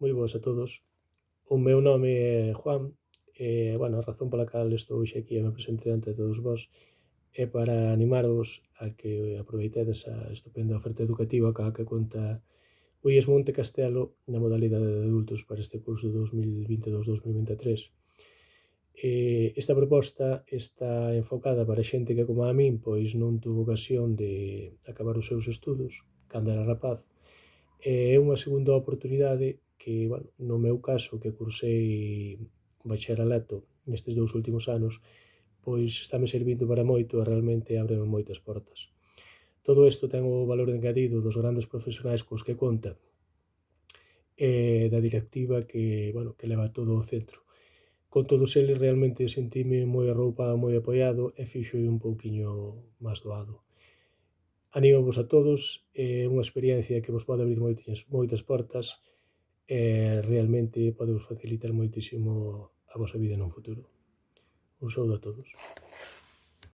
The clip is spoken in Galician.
moi boas a todos. O meu nome é Juan a razón pola cal estou hoxe aquí e me presento diante de todos vós é para animarvos a que aproveitedes a estupenda oferta educativa ca que conta o IES Monte Castelo na modalidade de adultos para este curso 2022-2023. Esta proposta está enfocada para xente que, como a min, pois non tuvo ocasión de acabar os seus estudos cando era rapaz. É unha segunda oportunidade que, no meu caso, que cursei bacharelato nestes 2 últimos anos, pois estáme servindo para moito e realmente ábreme moitas portas. Todo isto ten o valor engadido dos grandes profesionais cos que conta e da directiva que leva todo o centro. Con todos eles realmente sentime moi arroupado, moi apoiado e fixo un pouquiño máis doado. Anímovos a todos, é unha experiencia que vos pode abrir moitas portas e realmente podemos facilitar moitísimo a vosa vida nun futuro. Un saúdo a todos.